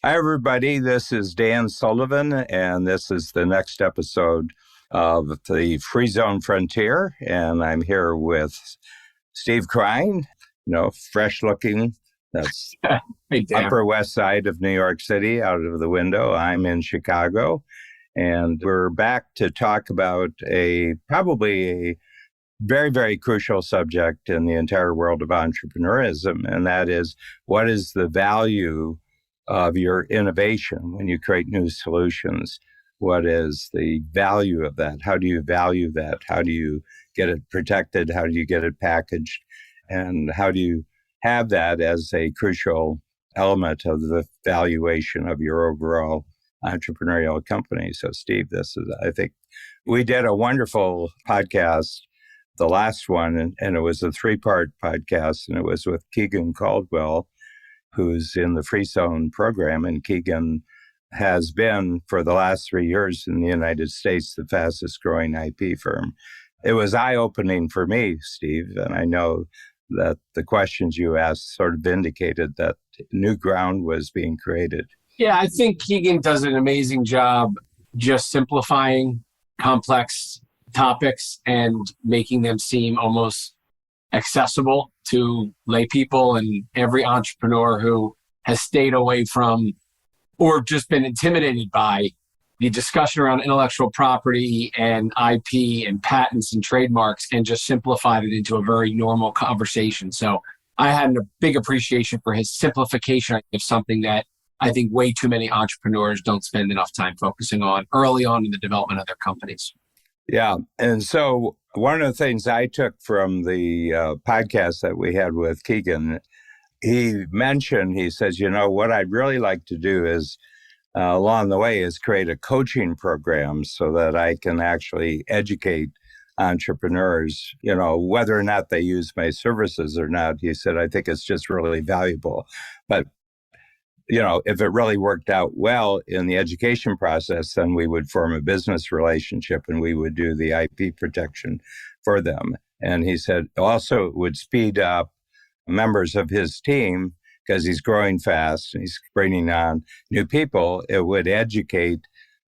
Hi, everybody. This is Dan Sullivan, and this is the next episode of the Free Zone Frontier. And I'm here with Steve Krein, fresh looking. That's Hey, Dan. Upper West Side of New York City out of the window. I'm in Chicago, and we're back to talk about probably a very, very crucial subject in the entire world of entrepreneurism, and that is, what is the value of your innovation when you create new solutions? What is the value of that? How do you value that? How do you get it protected? How do you get it packaged? And how do you have that as a crucial element of the valuation of your overall entrepreneurial company? So, Steve, I think we did a wonderful podcast, the last one, and it was a 3-part podcast, and it was with Keegan Caldwell, who's in the Free Zone program. And Keegan has been, for the last 3 years in the United States, the fastest growing IP firm. It was eye-opening for me, Steve, and I know that the questions you asked sort of indicated that new ground was being created. Yeah, I think Keegan does an amazing job just simplifying complex topics and making them seem almost accessible to lay people, and every entrepreneur who has stayed away from or just been intimidated by the discussion around intellectual property and IP and patents and trademarks, and just simplified it into a very normal conversation. So I had a big appreciation for his simplification of something that I think way too many entrepreneurs don't spend enough time focusing on early on in the development of their companies. Yeah. And so one of the things I took from the podcast that we had with Keegan, he says, what I'd really like to do is, along the way, is create a coaching program so that I can actually educate entrepreneurs, whether or not they use my services or not. He said, I think it's just really valuable. But if it really worked out well in the education process, then we would form a business relationship and we would do the IP protection for them. And he said also it would speed up members of his team because he's growing fast and he's bringing on new people. It would educate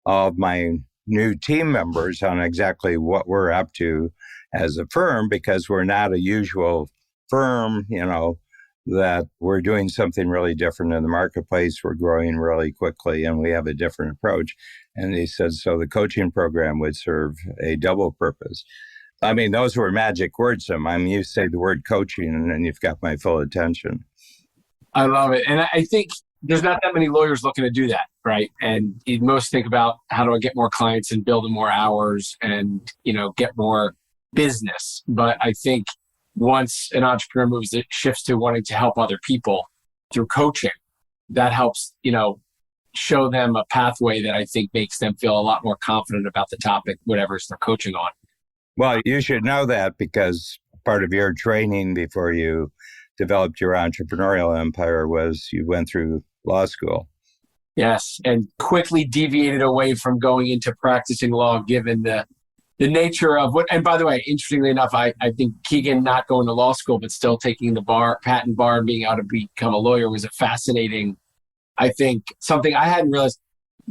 all of my new team members on exactly what we're up to as a firm, because we're not a usual firm, that we're doing something really different in the marketplace. We're growing really quickly and we have a different approach. And he said, so the coaching program would serve a double purpose. I mean, those were magic words. You say the word coaching and then you've got my full attention. I love it. And I think there's not that many lawyers looking to do that, right? And you most think about, how do I get more clients and build more hours and, get more business? But I think once an entrepreneur shifts to wanting to help other people through coaching, that helps, show them a pathway that I think makes them feel a lot more confident about the topic, whatever they're coaching on. Well, you should know that, because part of your training before you developed your entrepreneurial empire was you went through law school. Yes, and quickly deviated away from going into practicing law, given the nature of what, and by the way, interestingly enough, I think Keegan not going to law school, but still taking the patent bar and being able to become a lawyer was a fascinating, I think, something I hadn't realized,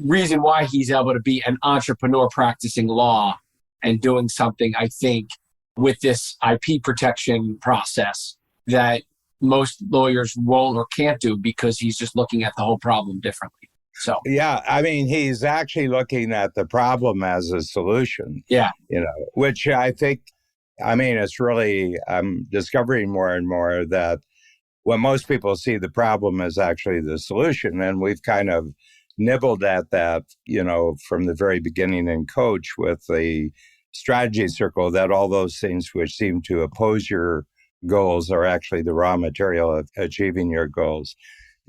reason why he's able to be an entrepreneur practicing law and doing something, I think, with this IP protection process that most lawyers won't or can't do, because he's just looking at the whole problem differently. So, yeah, he's actually looking at the problem as a solution. Yeah. Which I think, it's really, I'm discovering more and more that when most people see the problem is actually the solution. And we've kind of nibbled at that, from the very beginning in Coach with the strategy circle, that all those things which seem to oppose your goals are actually the raw material of achieving your goals.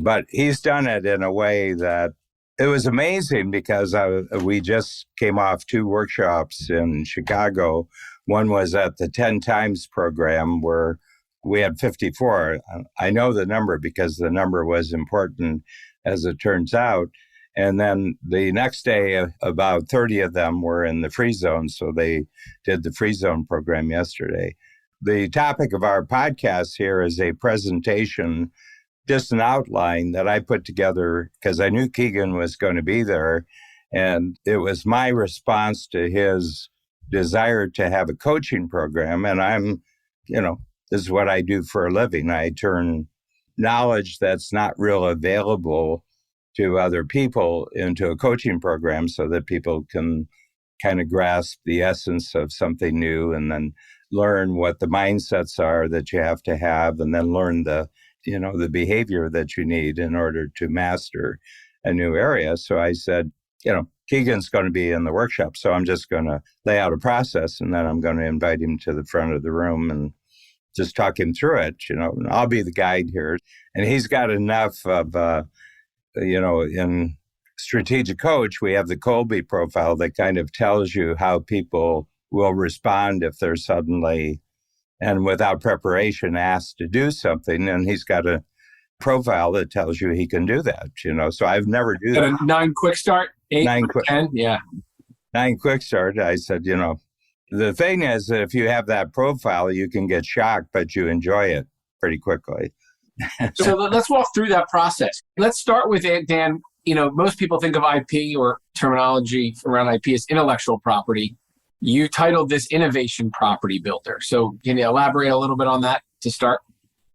But he's done it in a way that it was amazing, because we just came off 2 workshops in Chicago. One was at the 10 Times program where we had 54. I know the number because the number was important, as it turns out. And then the next day, about 30 of them were in the Free Zone. So they did the Free Zone program yesterday. The topic of our podcast here is a presentation just an outline that I put together because I knew Keegan was going to be there. And it was my response to his desire to have a coaching program. And this is what I do for a living. I turn knowledge that's not real available to other people into a coaching program so that people can kind of grasp the essence of something new and then learn what the mindsets are that you have to have, and then learn the behavior that you need in order to master a new area. So I said, Keegan's going to be in the workshop, so I'm just going to lay out a process, and then I'm going to invite him to the front of the room and just talk him through it. I'll be the guide here. And he's got enough of, in Strategic Coach, we have the Colby profile that kind of tells you how people will respond if they're suddenly and without preparation asked to do something. And he's got a profile that tells you he can do that, So I've never do that. 9 quick start, 8, 10, yeah. 9 quick start. I said, the thing is that if you have that profile, you can get shocked, but you enjoy it pretty quickly. So let's walk through that process. Let's start with it, Dan. Most people think of IP or terminology around IP as intellectual property. You titled this Innovation Property Builder. So can you elaborate a little bit on that to start?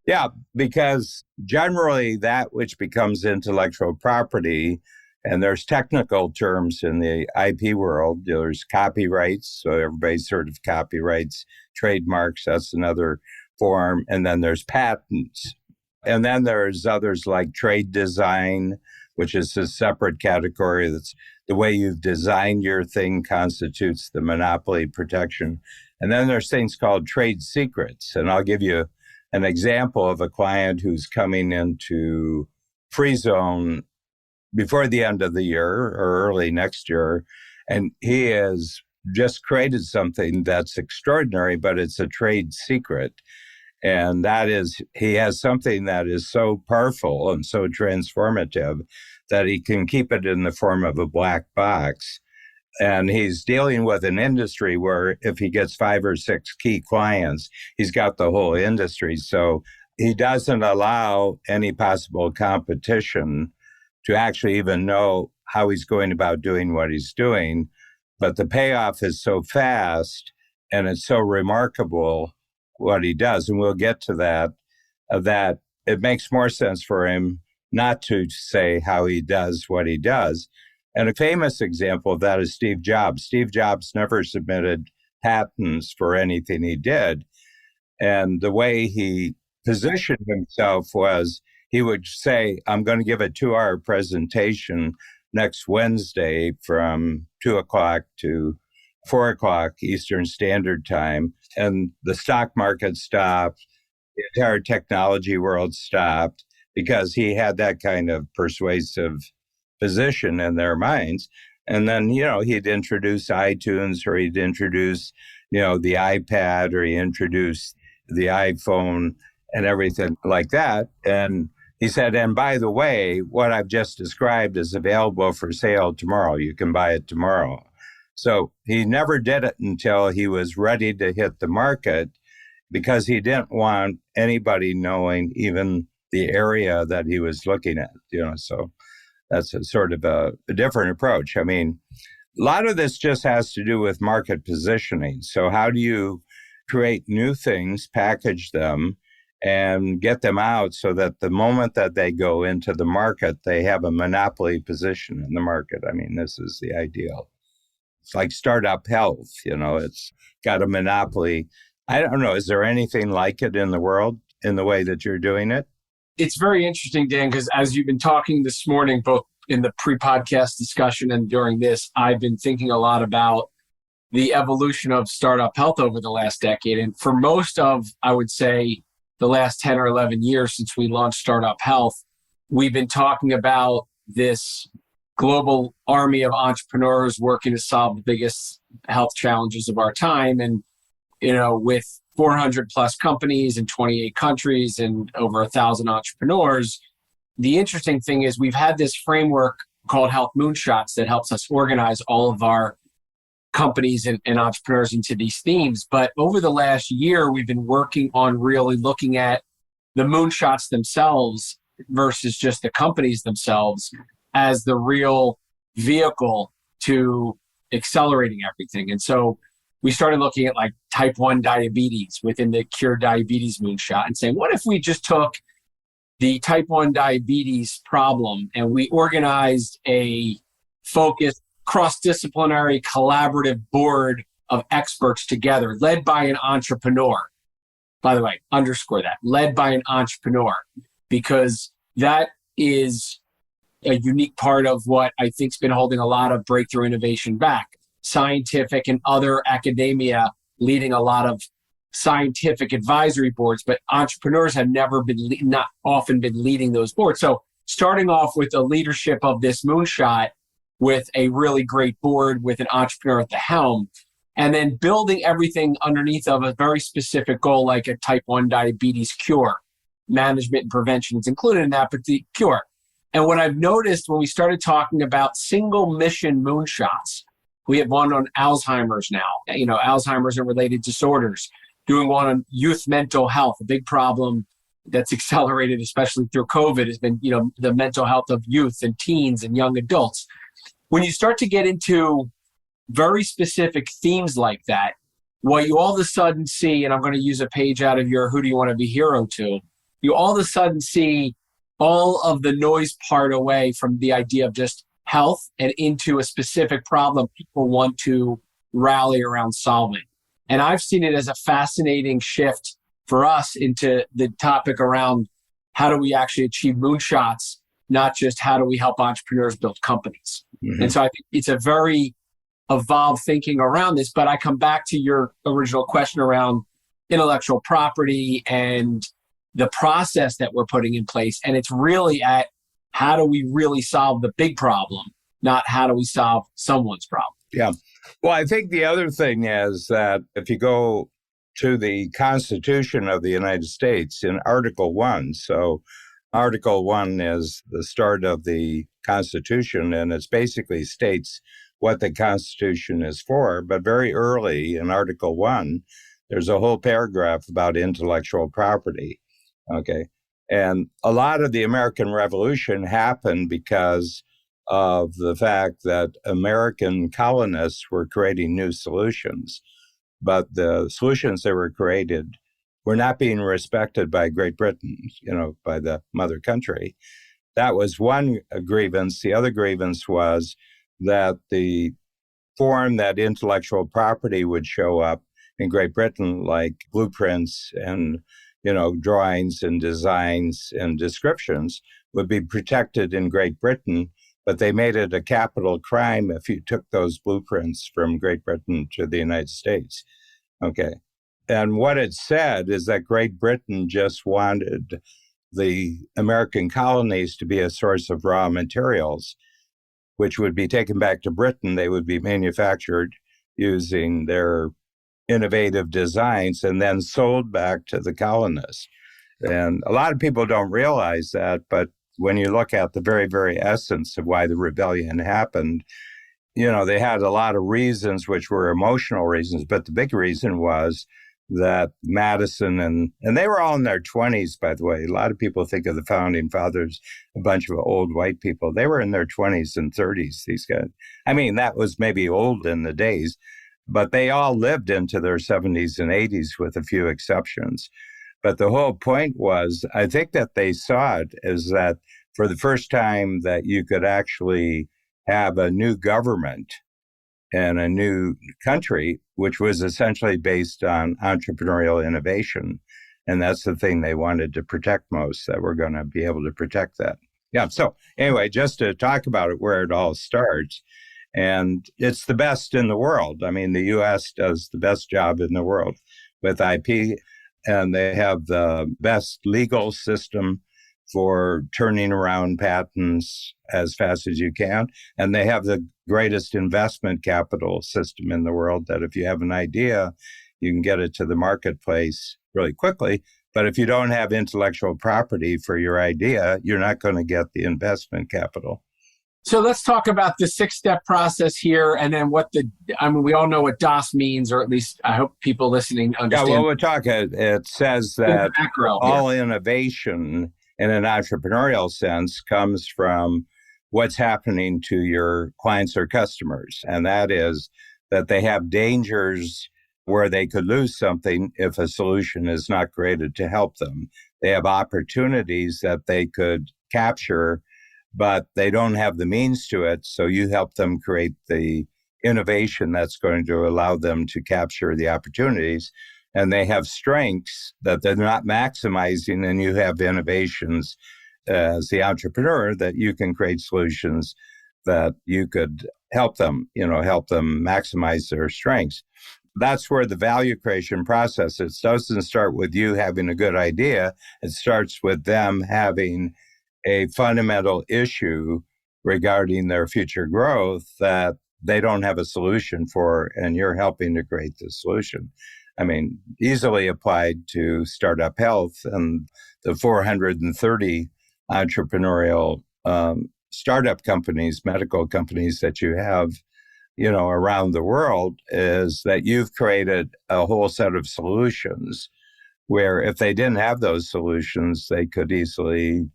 Yeah, because generally that which becomes intellectual property, and there's technical terms in the IP world, there's copyrights, so everybody's heard of copyrights, trademarks, that's another form, and then there's patents. And then there's others like trade design, which is a separate category. That's the way you've designed your thing constitutes the monopoly protection. And then there's things called trade secrets. And I'll give you an example of a client who's coming into free zone before the end of the year or early next year. And he has just created something that's extraordinary, but it's a trade secret. And that is, he has something that is so powerful and so transformative that he can keep it in the form of a black box. And he's dealing with an industry where if he gets 5 or 6 key clients, he's got the whole industry. So he doesn't allow any possible competition to actually even know how he's going about doing what he's doing. But the payoff is so fast and it's so remarkable what he does. And we'll get to that it makes more sense for him not to say how he does what he does. And a famous example of that is Steve Jobs. Steve Jobs never submitted patents for anything he did. And the way he positioned himself was he would say, I'm going to give a 2-hour presentation next Wednesday from 2 o'clock to 4 o'clock Eastern Standard Time. And the stock market stopped. The entire technology world stopped because he had that kind of persuasive position in their minds. And then, he'd introduce iTunes, or he'd introduce, the iPad, or he introduced the iPhone and everything like that. And he said, and by the way, what I've just described is available for sale tomorrow. You can buy it tomorrow. So he never did it until he was ready to hit the market because he didn't want anybody knowing even the area that he was looking at, so that's a sort of a different approach. I mean, a lot of this just has to do with market positioning. So how do you create new things, package them, and get them out so that the moment that they go into the market, they have a monopoly position in the market? I mean, this is the ideal. It's like startup health, it's got a monopoly. I don't know, is there anything like it in the world in the way that you're doing it? It's very interesting, Dan, because as you've been talking this morning, both in the pre-podcast discussion and during this, I've been thinking a lot about the evolution of startup health over the last decade. And for most of, I would say, the last 10 or 11 years since we launched Startup Health, we've been talking about this global army of entrepreneurs working to solve the biggest health challenges of our time. And, with 400 plus companies in 28 countries and over 1,000 entrepreneurs, the interesting thing is we've had this framework called Health Moonshots that helps us organize all of our companies and entrepreneurs into these themes. But over the last year, we've been working on really looking at the moonshots themselves versus just the companies themselves as the real vehicle to accelerating everything. And so we started looking at like type 1 diabetes within the Cure Diabetes Moonshot and saying, what if we just took the type 1 diabetes problem and we organized a focused, cross-disciplinary, collaborative board of experts together, led by an entrepreneur. By the way, underscore that, led by an entrepreneur, because that is a unique part of what I think's been holding a lot of breakthrough innovation back. Scientific and other academia leading a lot of scientific advisory boards, but entrepreneurs have not often been leading those boards. So starting off with the leadership of this moonshot with a really great board with an entrepreneur at the helm, and then building everything underneath of a very specific goal, like a type 1 diabetes cure. Management and prevention is included in that, but the cure. And what I've noticed when we started talking about single mission moonshots, we have one on Alzheimer's now, Alzheimer's and related disorders, doing one on youth mental health, a big problem that's accelerated, especially through COVID, has been, the mental health of youth and teens and young adults. When you start to get into very specific themes like that, what you all of a sudden see, and I'm going to use a page out of your Who Do You Want to Be Hero To, you all of a sudden see all of the noise part away from the idea of just health and into a specific problem people want to rally around solving. And I've seen it as a fascinating shift for us into the topic around how do we actually achieve moonshots, not just how do we help entrepreneurs build companies. Mm-hmm. And so I think it's a very evolved thinking around this, but I come back to your original question around intellectual property and the process that we're putting in place. And it's really at how do we really solve the big problem, not how do we solve someone's problem. Yeah. Well, I think the other thing is that if you go to the Constitution of the United States in Article 1, so Article 1 is the start of the Constitution, and it basically states what the Constitution is for. But very early in Article 1, there's a whole paragraph about intellectual property. Okay. And a lot of the American Revolution happened because of the fact that American colonists were creating new solutions. But the solutions that were created were not being respected by Great Britain, by the mother country. That was one grievance. The other grievance was that the form that intellectual property would show up in Great Britain, like blueprints and drawings and designs and descriptions, would be protected in Great Britain, but they made it a capital crime if you took those blueprints from Great Britain to the United States. Okay. And what it said is that Great Britain just wanted the American colonies to be a source of raw materials, which would be taken back to Britain. They would be manufactured using their innovative designs and then sold back to the colonists. And a lot of people don't realize that, but when you look at the very, very essence of why the rebellion happened, they had a lot of reasons which were emotional reasons, but the big reason was that Madison and they were all in their 20s, by the way. A lot of people think of the founding fathers, a bunch of old white people. They were in their 20s and 30s, these guys. I mean, that was maybe old in the days, but they all lived into their 70s and 80s with a few exceptions. But the whole point was, I think that they saw it as that for the first time that you could actually have a new government and a new country, which was essentially based on entrepreneurial innovation. And that's the thing they wanted to protect most, that we're going to be able to protect that. Yeah. So anyway, just to talk about it, where it all starts. And it's the best in the world. I mean, the U.S. does the best job in the world with IP, and they have the best legal system for turning around patents as fast as you can. And they have the greatest investment capital system in the world, that if you have an idea, you can get it to the marketplace really quickly. But if you don't have intellectual property for your idea, you're not going to get the investment capital. So let's talk about the 6-step process here, and then we all know what DOS means, or at least I hope people listening understand. Yeah, well, it says that all innovation in an entrepreneurial sense comes from what's happening to your clients or customers. And that is that they have dangers where they could lose something if a solution is not created to help them. They have opportunities that they could capture, but they don't have the means to it. So you help them create the innovation that's going to allow them to capture the opportunities. And they have strengths that they're not maximizing, and you have innovations as the entrepreneur that you can create solutions that you could help them, help them maximize their strengths. That's where the value creation process, it doesn't start with you having a good idea. It starts with them having a fundamental issue regarding their future growth that they don't have a solution for, and you're helping to create the solution. I mean, easily applied to startup health and the 430 entrepreneurial startup companies, medical companies that you have, around the world, is that you've created a whole set of solutions where if they didn't have those solutions, they could easily,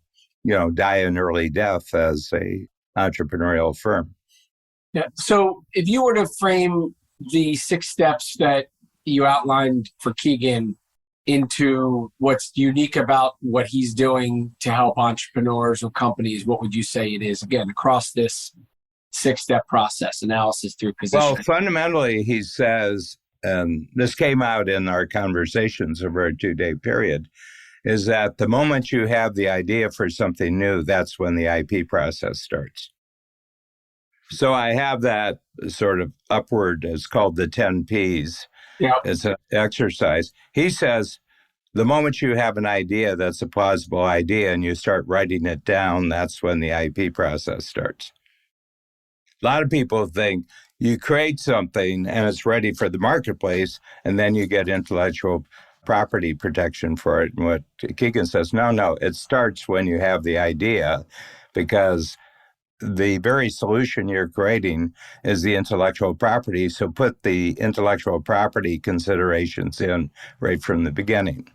die an early death as a entrepreneurial firm. Yeah. So if you were to frame the 6 steps that you outlined for Keegan into what's unique about what he's doing to help entrepreneurs or companies, what would you say it is, again, across this 6-step process, analysis through positioning? Well, fundamentally, he says, and this came out in our conversations over a 2-day period, is that the moment you have the idea for something new, that's when the IP process starts. So I have that sort of upward, it's called the 10 Ps. Yeah. It's an exercise. He says, the moment you have an idea that's a plausible idea and you start writing it down, that's when the IP process starts. A lot of people think you create something and it's ready for the marketplace, and then you get intellectual property protection for it. And what Keegan says, no, it starts when you have the idea, because the very solution you're creating is the intellectual property. So put the intellectual property considerations in right from the beginning.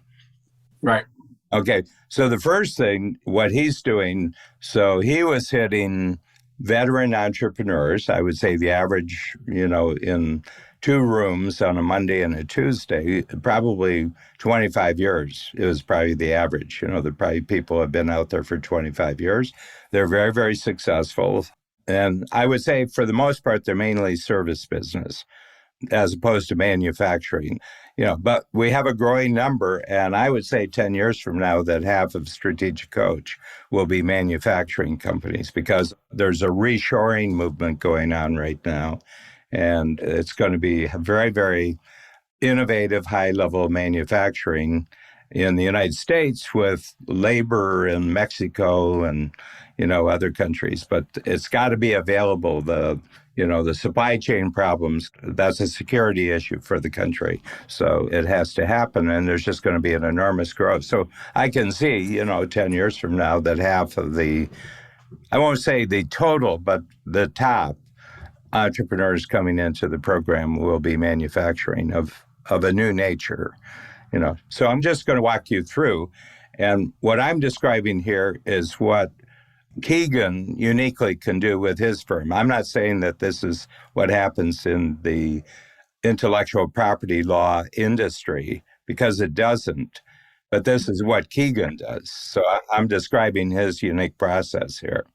Right. Okay. So the first thing, what he's doing, so he was hitting veteran entrepreneurs. I would say the average, in 2 rooms on a Monday and a Tuesday, probably 25 years. It was probably the average. Probably people have been out there for 25 years. They're very, very successful. And I would say for the most part, they're mainly service business as opposed to manufacturing. But we have a growing number, and I would say 10 years from now that half of Strategic Coach will be manufacturing companies, because there's a reshoring movement going on right now, and it's going to be very, very innovative, high-level manufacturing in the United States with labor in Mexico and, other countries. But it's got to be available. The supply chain problems, that's a security issue for the country. So it has to happen, and there's just going to be an enormous growth. So I can see, 10 years from now that half of the, I won't say the total, but the top entrepreneurs coming into the program will be manufacturing of a new nature. So I'm just going to walk you through. And what I'm describing here is what Keegan uniquely can do with his firm. I'm not saying that this is what happens in the intellectual property law industry, because it doesn't. But this is what Keegan does. So I'm describing his unique process here.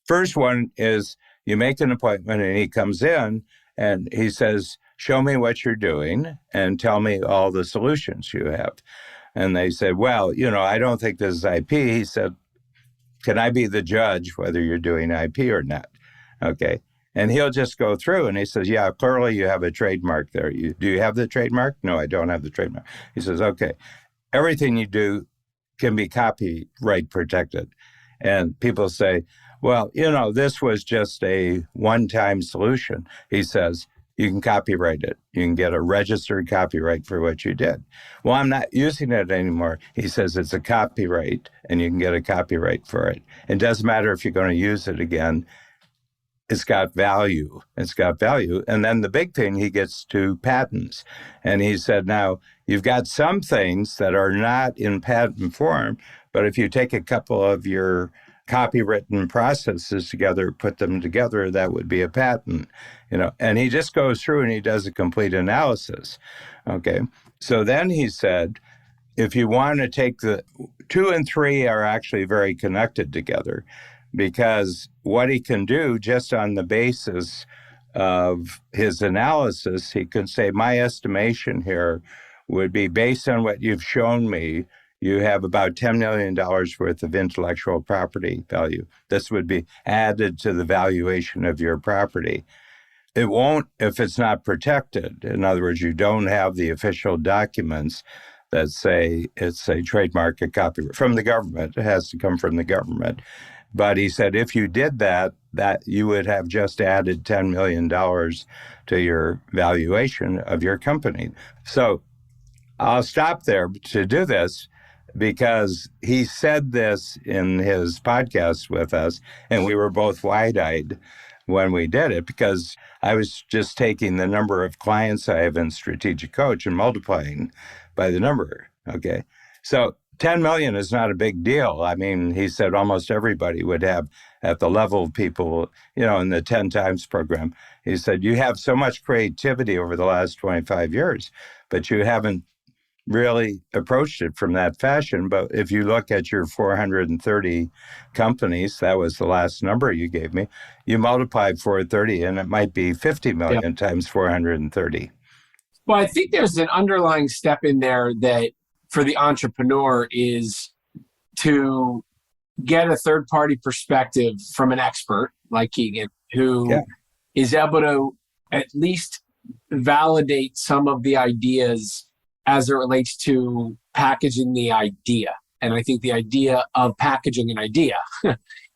First one is you make an appointment and he comes in and he says, show me what you're doing and tell me all the solutions you have. And they said, well, I don't think this is IP. He said, can I be the judge whether you're doing IP or not? Okay. And he'll just go through and he says, yeah, clearly you have a trademark there. Do you have the trademark? No, I don't have the trademark. He says, okay, everything you do can be copyright protected. And people say, well, this was just a one-time solution. He says, you can copyright it. You can get a registered copyright for what you did. Well, I'm not using it anymore. He says it's a copyright and you can get a copyright for it. It doesn't matter if you're going to use it again. It's got value. It's got value. And then the big thing, he gets to patents. And he said, now, you've got some things that are not in patent form, But if you take a couple of your copywritten processes together, put them together, that would be a patent, And he just goes through and he does a complete analysis. Okay. So then he said, if you want to take the 2 and 3 are actually very connected together, because what he can do just on the basis of his analysis, he can say, my estimation here would be based on what you've shown me, you have about $10 million worth of intellectual property value. This would be added to the valuation of your property. It won't if it's not protected. In other words, you don't have the official documents that say it's a trademark, a copyright from the government. It has to come from the government. But he said if you did that you would have just added $10 million to your valuation of your company. So I'll stop there to do this because he said this in his podcast with us, and we were both wide-eyed when we did it, because I was just taking the number of clients I have in Strategic Coach and multiplying by the number, okay? So 10 million is not a big deal. I mean, he said almost everybody would have, at the level of people, in the 10 times program, he said, you have so much creativity over the last 25 years, but you haven't really approached it from that fashion. But if you look at your 430 companies, that was the last number you gave me, you multiply 430 and it might be 50 million times 430. Well, I think there's an underlying step in there that for the entrepreneur is to get a third-party perspective from an expert like Keegan, who is able to at least validate some of the ideas as it relates to packaging the idea. And I think the idea of packaging an idea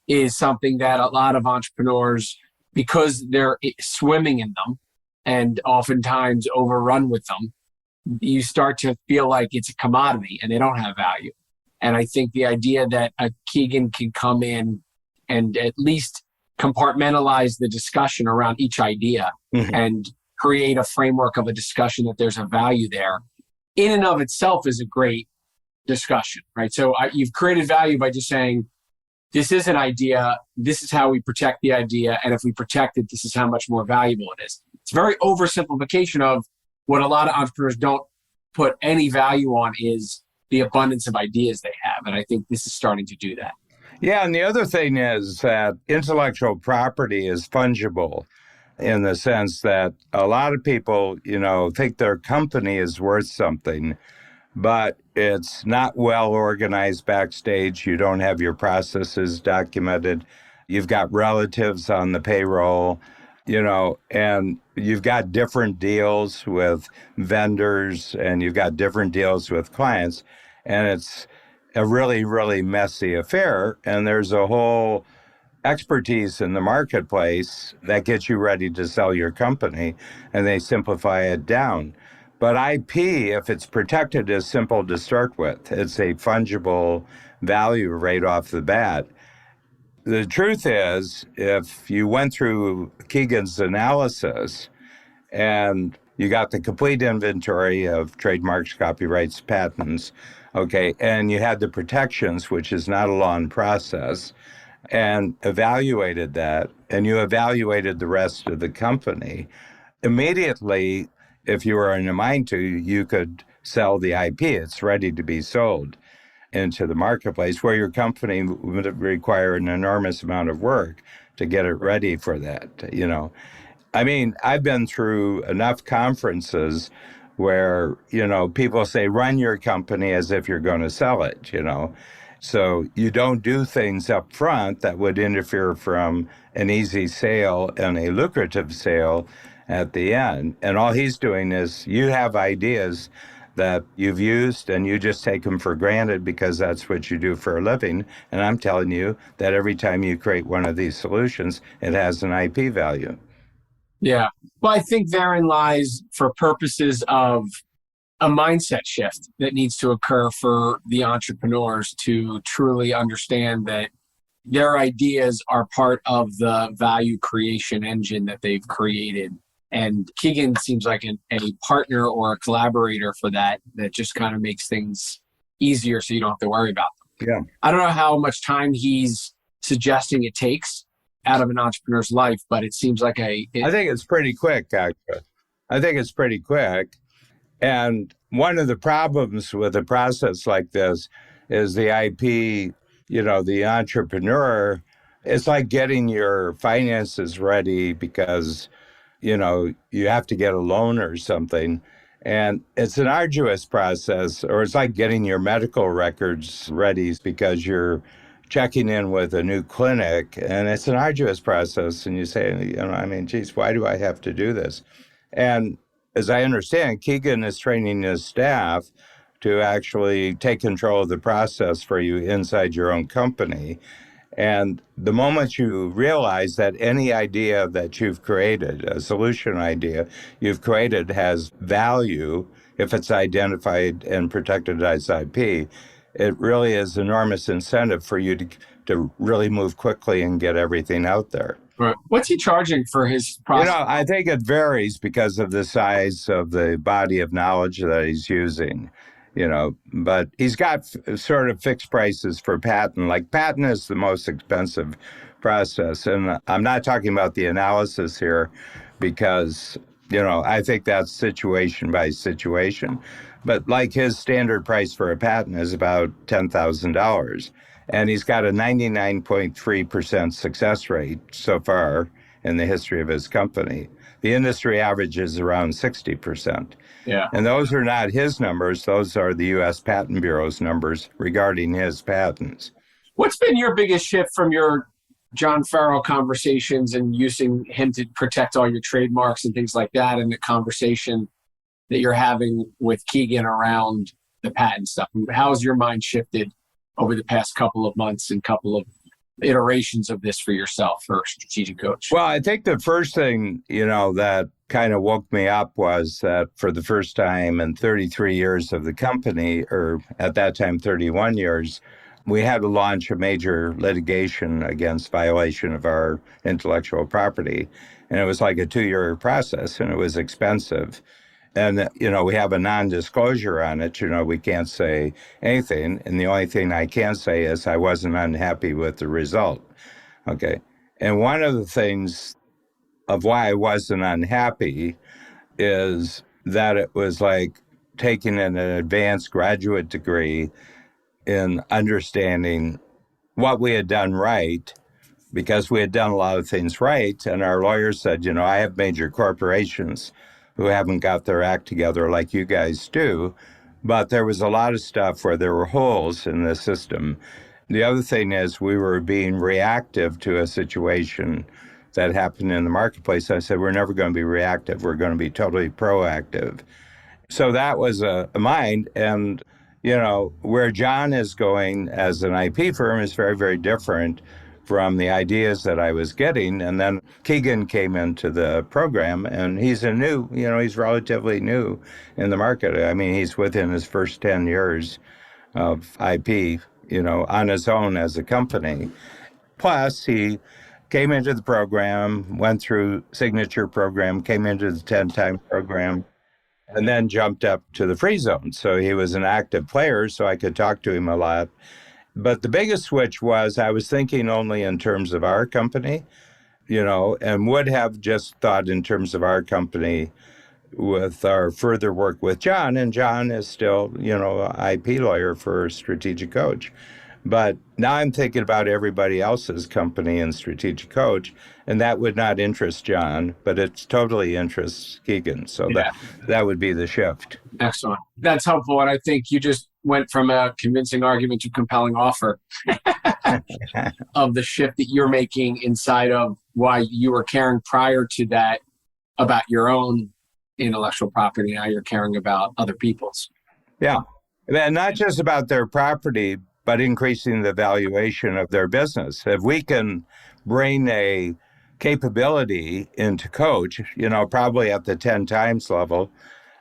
is something that a lot of entrepreneurs, because they're swimming in them and oftentimes overrun with them, you start to feel like it's a commodity and they don't have value. And I think the idea that a Keegan can come in and at least compartmentalize the discussion around each idea and create a framework of a discussion that there's a value there, in and of itself is a great discussion, right? So you've created value by just saying, this is an idea, this is how we protect the idea, and if we protect it, this is how much more valuable it is. It's a very oversimplification of what a lot of entrepreneurs don't put any value on is the abundance of ideas they have. And I think this is starting to do that. Yeah, and the other thing is that intellectual property is fungible in the sense that a lot of people, think their company is worth something, but it's not well organized backstage. You don't have your processes documented. You've got relatives on the payroll, and you've got different deals with vendors and you've got different deals with clients. And it's a really, really messy affair. And there's a whole expertise in the marketplace that gets you ready to sell your company, and they simplify it down. But IP, if it's protected, is simple to start with. It's a fungible value right off the bat. The truth is, if you went through Keegan's analysis and you got the complete inventory of trademarks, copyrights, patents, okay, and you had the protections, which is not a long process, and evaluated that, and you evaluated the rest of the company, immediately, if you were in a mind to, you could sell the IP. It's ready to be sold into the marketplace, where your company would require an enormous amount of work to get it ready for that, I mean, I've been through enough conferences where, people say, run your company as if you're going to sell it, So you don't do things up front that would interfere from an easy sale and a lucrative sale at the end. And all he's doing is, you have ideas that you've used and you just take them for granted because that's what you do for a living. And I'm telling you that every time you create one of these solutions, it has an IP value. Yeah. Well, I think therein lies, for purposes of a mindset shift that needs to occur for the entrepreneurs to truly understand that their ideas are part of the value creation engine that they've created. And Keegan seems like a partner or a collaborator for that just kind of makes things easier so you don't have to worry about them. Yeah. I don't know how much time he's suggesting it takes out of an entrepreneur's life, but it seems like I think it's pretty quick, actually. I think it's pretty quick. And one of the problems with a process like this is the IP, the entrepreneur, it's like getting your finances ready because, you have to get a loan or something. And it's an arduous process, or it's like getting your medical records ready because you're checking in with a new clinic, and it's an arduous process. And you say, geez, why do I have to do this? And as I understand, Keegan is training his staff to actually take control of the process for you inside your own company. And the moment you realize that any idea that you've created, a solution idea you've created, has value if it's identified and protected as IP, it really is enormous incentive for you to really move quickly and get everything out there. Right. What's he charging for his process? I think it varies because of the size of the body of knowledge that he's using, but he's got sort of fixed prices for patent. Like patent is the most expensive process. And I'm not talking about the analysis here because, I think that's situation by situation. But like his standard price for a patent is about $10,000. And he's got a 99.3% success rate so far in the history of his company. The industry average is around 60%. Yeah. And those are not his numbers. Those are the U.S. Patent Bureau's numbers regarding his patents. What's been your biggest shift from your John Farrell conversations and using him to protect all your trademarks and things like that, and the conversation that you're having with Keegan around the patent stuff? How has your mind shifted over the past couple of months and couple of iterations of this for yourself for Strategic Coach? Well, I think the first thing, that kind of woke me up was that for the first time in 33 years of the company, or at that time, 31 years, we had to launch a major litigation against violation of our intellectual property. And it was like a 2-year process, and it was expensive. And, we have a non-disclosure on it. We can't say anything. And the only thing I can say is I wasn't unhappy with the result. Okay. And one of the things of why I wasn't unhappy is that it was like taking an advanced graduate degree in understanding what we had done right, because we had done a lot of things right. And our lawyer said, I have major corporations who haven't got their act together like you guys do, but there was a lot of stuff where there were holes in the system. The other thing is we were being reactive to a situation that happened in the marketplace. I said, we're never going to be reactive. We're going to be totally proactive. So that was a mind. And, where John is going as an IP firm is very, very different from the ideas that I was getting. And then Keegan came into the program, and he's he's relatively new in the market. I mean, he's within his first 10 years of IP, on his own as a company. Plus, he came into the program, went through signature program, came into the 10-time program, and then jumped up to the free zone. So he was an active player, so I could talk to him a lot. But the biggest switch was I was thinking only in terms of our company, and would have just thought in terms of our company with our further work with John. And John is still, an IP lawyer for Strategic Coach. But now I'm thinking about everybody else's company in Strategic Coach, and that would not interest John, but it totally interests Keegan. So that would be the shift. Excellent. That's helpful. And I think you just went from a convincing argument to compelling offer of the shift that you're making inside of why you were caring prior to that about your own intellectual property. Now you're caring about other people's. Yeah. And not just about their property, but increasing the valuation of their business. If we can bring a capability into Coach, probably at the 10 times level,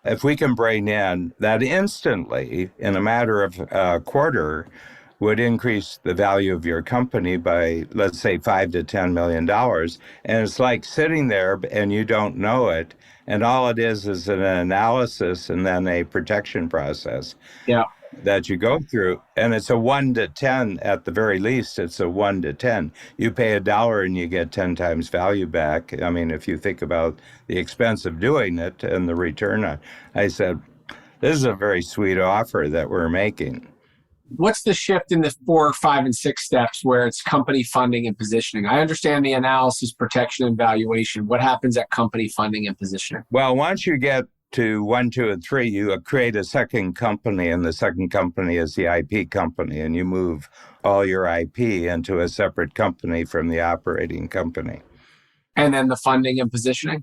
if we can bring in that instantly in a matter of a quarter would increase the value of your company by, let's say, $5 to $10 million. And it's like sitting there and you don't know it. And all it is an analysis and then a protection process. Yeah. that you go through, and it's a 1 to 10 at the very least. It's a 1 to 10. You pay $1 and you get 10 times value back. I mean, if you think about the expense of doing it and the return on, I said, this is a very sweet offer that we're making. What's the shift in the 4, 5, and 6 steps where it's company funding and positioning? I understand the analysis, protection, and valuation. What happens at company funding and positioning? Well, once you get to 1, 2, and 3, you create a second company, and the second company is the IP company, and you move all your IP into a separate company from the operating company. And then the funding and positioning?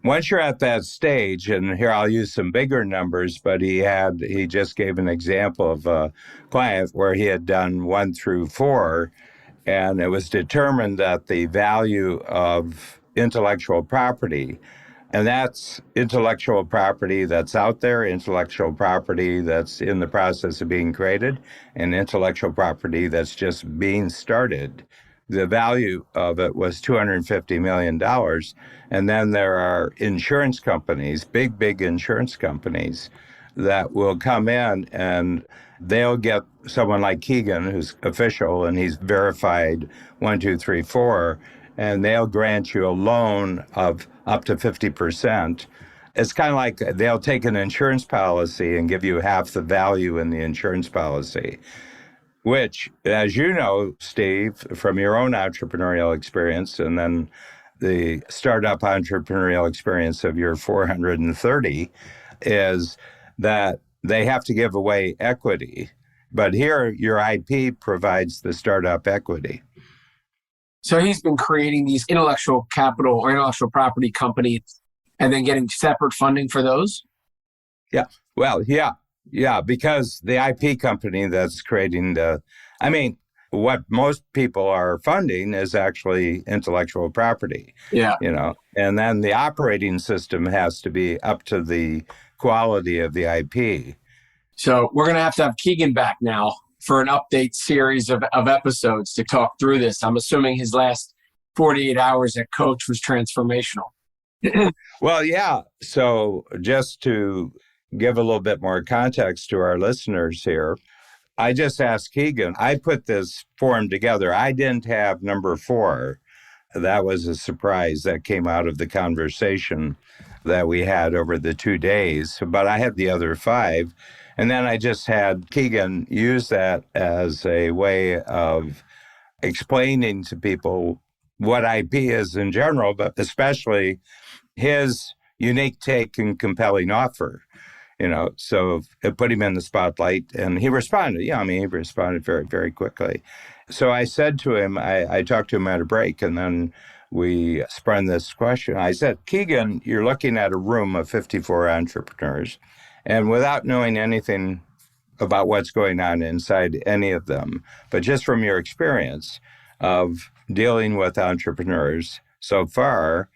Once you're at that stage, and here I'll use some bigger numbers, but he just gave an example of a client where he had done 1 through 4, and it was determined that the value of intellectual property, and that's intellectual property that's out there, intellectual property that's in the process of being created, and intellectual property that's just being started. The value of it was $250 million. And then there are insurance companies, big insurance companies, that will come in and they'll get someone like Keegan, who's official and he's verified 1, 2, 3, 4, and they'll grant you a loan of up to 50%. It's kind of like they'll take an insurance policy and give you half the value in the insurance policy, which, as you know, Steve, from your own entrepreneurial experience and then the startup entrepreneurial experience of your 430, is that they have to give away equity. But here, your IP provides the startup equity. So he's been creating these intellectual capital or intellectual property companies and then getting separate funding for those? Yeah. Well, yeah, because the IP company that's creating what most people are funding is actually intellectual property. Yeah. And then the operating system has to be up to the quality of the IP. So we're going to have Keegan back now for an update series of episodes to talk through this. I'm assuming his last 48 hours at Coach was transformational. Well, yeah. So just to give a little bit more context to our listeners here, I just asked Keegan, I put this form together. I didn't have number 4. That was a surprise that came out of the conversation that we had over the 2 days, but I had the other 5. And then I just had Keegan use that as a way of explaining to people what IP is in general, but especially his unique take and compelling offer. So it put him in the spotlight and he responded. He responded very, very quickly. So I said to him, I talked to him at a break and then we spun this question. I said, Keegan, you're looking at a room of 54 entrepreneurs, and without knowing anything about what's going on inside any of them, but just from your experience of dealing with entrepreneurs so far,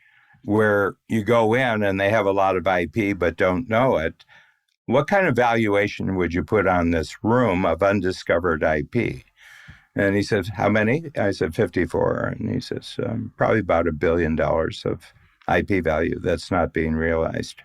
where you go in and they have a lot of IP but don't know it, what kind of valuation would you put on this room of undiscovered IP? And he says, how many? I said, 54. And he says, probably about $1 billion of IP value that's not being realized.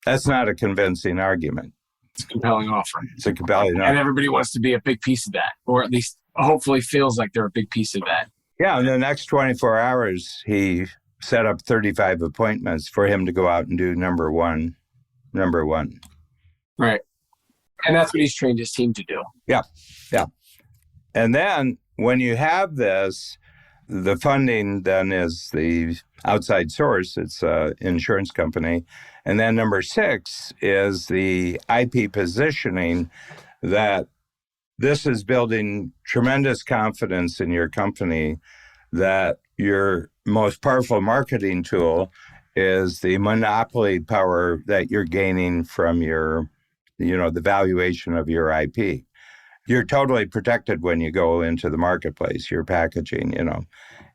That's not a convincing argument. It's a compelling offer. It's a compelling offer. And everybody wants to be a big piece of that, or at least hopefully feels like they're a big piece of that. Yeah, in the next 24 hours, he set up 35 appointments for him to go out and do number one. Right. And that's what he's trained his team to do. Yeah. And then when you have this, the funding then is the outside source. It's an insurance company. And then number 6 is the IP positioning, that this is building tremendous confidence in your company, that your most powerful marketing tool is the monopoly power that you're gaining from your, the valuation of your IP. You're totally protected when you go into the marketplace, your packaging,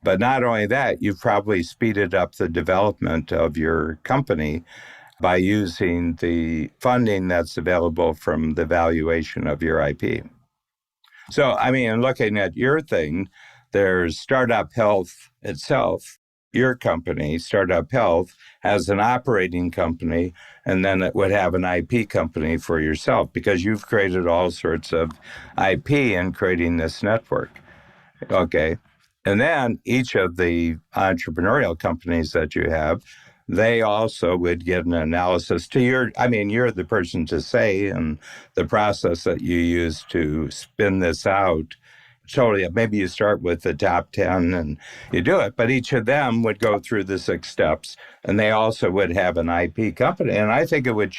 But not only that, you've probably speeded up the development of your company by using the funding that's available from the valuation of your IP. So, looking at your thing, there's Startup Health itself. your company, Startup Health, as an operating company, and then it would have an IP company for yourself because you've created all sorts of IP in creating this network. Okay. And then each of the entrepreneurial companies that you have, they also would get an analysis to you're the person to say, and the process that you use to spin this out. Totally. Maybe you start with the top 10 and you do it, but each of them would go through the 6 steps and they also would have an IP company. And I think it would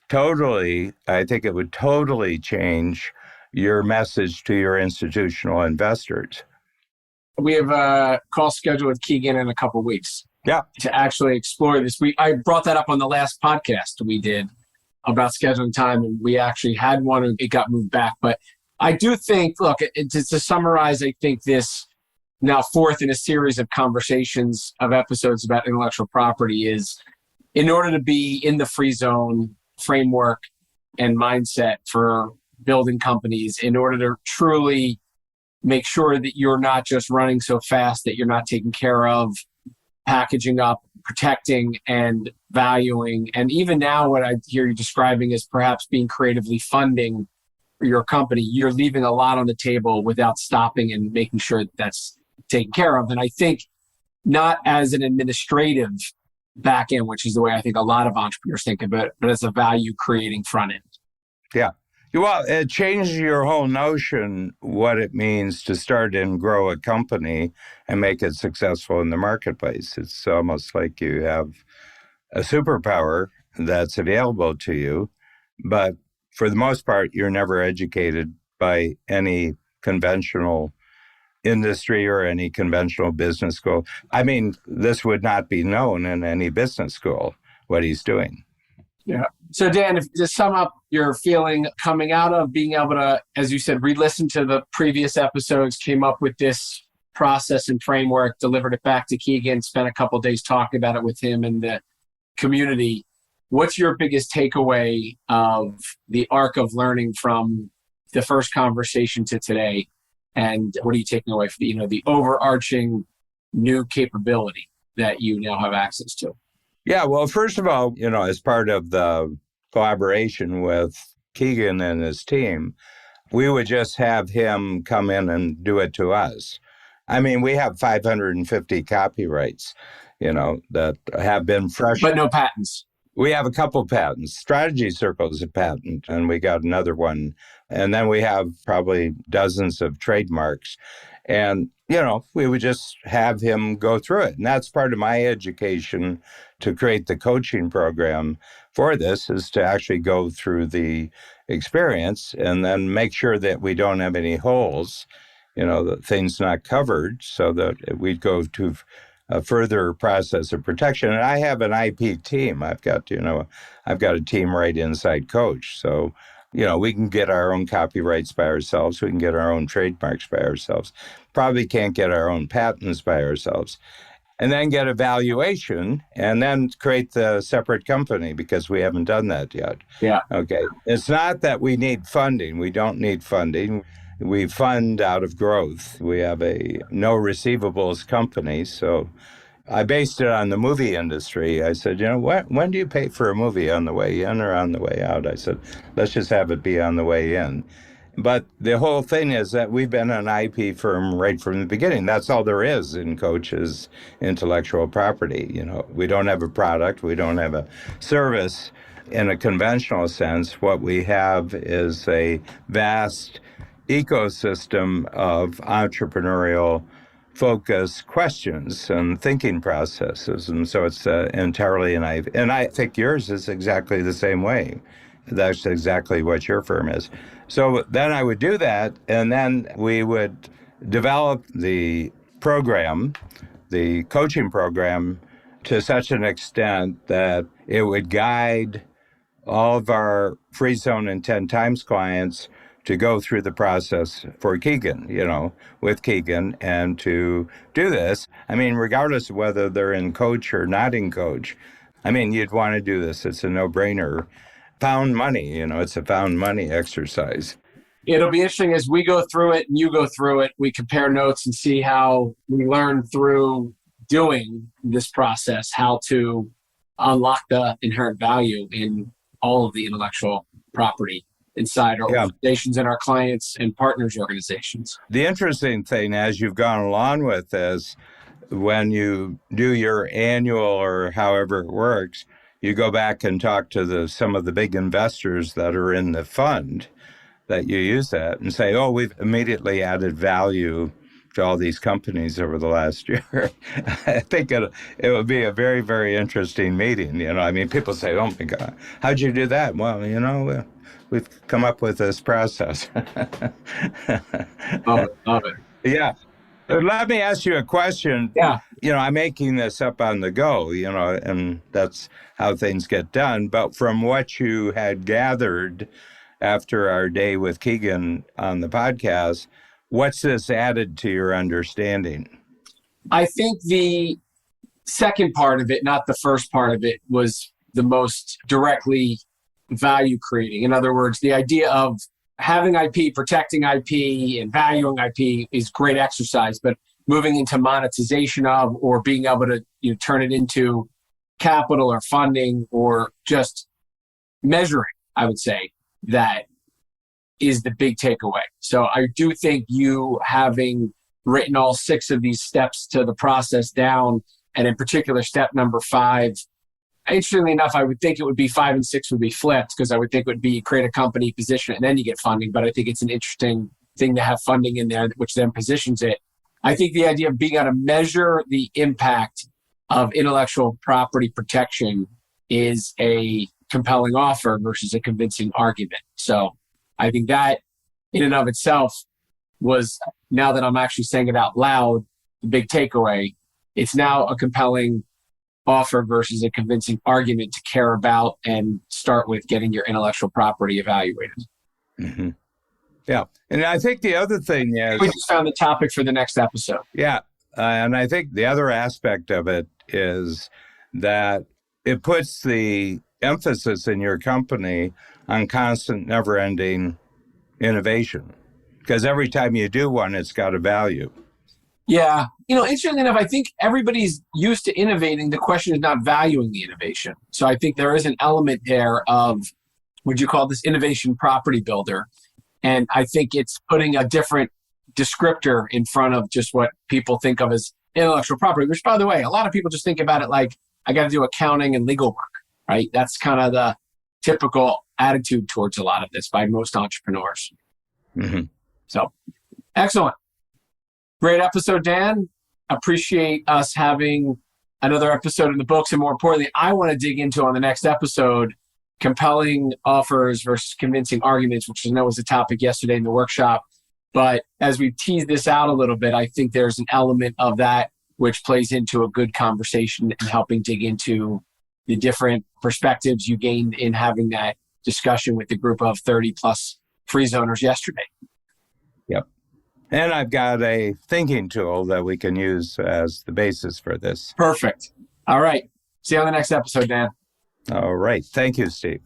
totally change your message to your institutional investors. We have a call scheduled with Keegan in a couple of weeks. Yeah. To actually explore this. I brought that up on the last podcast we did about scheduling time, and we actually had one and it got moved back. But I do think, look, to summarize, I think this now fourth in a series of conversations of episodes about intellectual property is, in order to be in the free zone framework and mindset for building companies, in order to truly make sure that you're not just running so fast that you're not taking care of packaging up, protecting, and valuing. And even now, what I hear you describing is perhaps being creatively funding your company. You're leaving a lot on the table without stopping and making sure that that's taken care of. And I think not as an administrative back end, which is the way I think a lot of entrepreneurs think of it, but as a value creating front end. Yeah. Well, it changes your whole notion what it means to start and grow a company and make it successful in the marketplace. It's almost like you have a superpower that's available to you, but for the most part, you're never educated by any conventional industry or any conventional business school. I mean, this would not be known in any business school, what he's doing. Yeah. So Dan, if to sum up your feeling coming out of being able to, as you said, re-listen to the previous episodes, came up with this process and framework, delivered it back to Keegan, spent a couple of days talking about it with him and the community. What's your biggest takeaway of the arc of learning from the first conversation to today? And what are you taking away from the overarching new capability that you now have access to? Yeah, well, first of all, as part of the collaboration with Keegan and his team, we would just have him come in and do it to us. I mean, we have 550 copyrights, that have been fresh. But no patents. We have a couple patents. Strategy Circle is a patent, and we got another one. And then we have probably dozens of trademarks. And, we would just have him go through it. And that's part of my education to create the coaching program for this, is to actually go through the experience and then make sure that we don't have any holes, that things not covered, so that we'd go to a further process of protection. And I have an IP team. I've got a team right inside Coach. So, we can get our own copyrights by ourselves. We can get our own trademarks by ourselves. Probably can't get our own patents by ourselves. And then get a valuation and then create the separate company, because we haven't done that yet. Yeah. Okay. It's not that we need funding. We don't need funding. We fund out of growth. We have a no receivables company. So I based it on the movie industry. I said, when do you pay for a movie, on the way in or on the way out? I said, let's just have it be on the way in. But the whole thing is that we've been an IP firm right from the beginning. That's all there is in Coach's intellectual property. We don't have a product. We don't have a service in a conventional sense. What we have is a vast ecosystem of entrepreneurial focus questions and thinking processes. And so it's entirely an IP. And I think yours is exactly the same way. That's exactly what your firm is. So then I would do that, and then we would develop the program, the coaching program, to such an extent that it would guide all of our Free Zone and 10 Times clients to go through the process for Keegan, with Keegan, and to do this. I mean, regardless of whether they're in Coach or not in Coach, you'd want to do this. It's a no-brainer. Found money, it's a found money exercise. It'll be interesting as we go through it and you go through it. We compare notes and see how we learn through doing this process, how to unlock the inherent value in all of the intellectual property inside our organizations and our clients and partners organizations. The interesting thing, as you've gone along with this, when you do your annual or however it works, you go back and talk to some of the big investors that are in the fund that you use that and say, oh, we've immediately added value to all these companies over the last year. I think it would be a very, very interesting meeting. I mean, people say, oh my God, how'd you do that? Well, we've come up with this process. Love it. Yeah. Let me ask you a question. Yeah. I'm making this up on the go, and that's how things get done. But from what you had gathered after our day with Keegan on the podcast, what's this added to your understanding? I think the second part of it, not the first part of it, was the most directly value creating. In other words, the idea of having IP, protecting IP, and valuing IP is great exercise, but moving into monetization of, or being able to turn it into capital or funding, or just measuring, I would say, that is the big takeaway. So I do think you having written all 6 of these steps to the process down, and in particular step number 5, interestingly enough, I would think it would be 5 and 6 would be flipped, because I would think it would be create a company, position it, and then you get funding. But I think it's an interesting thing to have funding in there, which then positions it. I think the idea of being able to measure the impact of intellectual property protection is a compelling offer versus a convincing argument. So I think that in and of itself was, now that I'm actually saying it out loud, the big takeaway. It's now a compelling offer versus a convincing argument to care about and start with getting your intellectual property evaluated. Mm-hmm. Yeah. And I think the other thing is... We just found the topic for the next episode. Yeah. And I think the other aspect of it is that it puts the emphasis in your company on constant, never-ending innovation. Because every time you do one, it's got a value. Yeah. Interestingly enough, I think everybody's used to innovating. The question is not valuing the innovation. So I think there is an element there of, would you call this innovation property builder? And I think it's putting a different descriptor in front of just what people think of as intellectual property, which, by the way, a lot of people just think about it like, I got to do accounting and legal work, right? That's kind of the typical attitude towards a lot of this by most entrepreneurs. Mm-hmm. So, excellent. Great episode, Dan. Appreciate us having another episode in the books. And more importantly, I want to dig into on the next episode, compelling offers versus convincing arguments, which I know was a topic yesterday in the workshop. But as we tease this out a little bit, I think there's an element of that which plays into a good conversation and helping dig into the different perspectives you gained in having that discussion with the group of 30 plus free zoners yesterday. Yep. And I've got a thinking tool that we can use as the basis for this. Perfect. All right. See you on the next episode, Dan. All right. Thank you, Steve.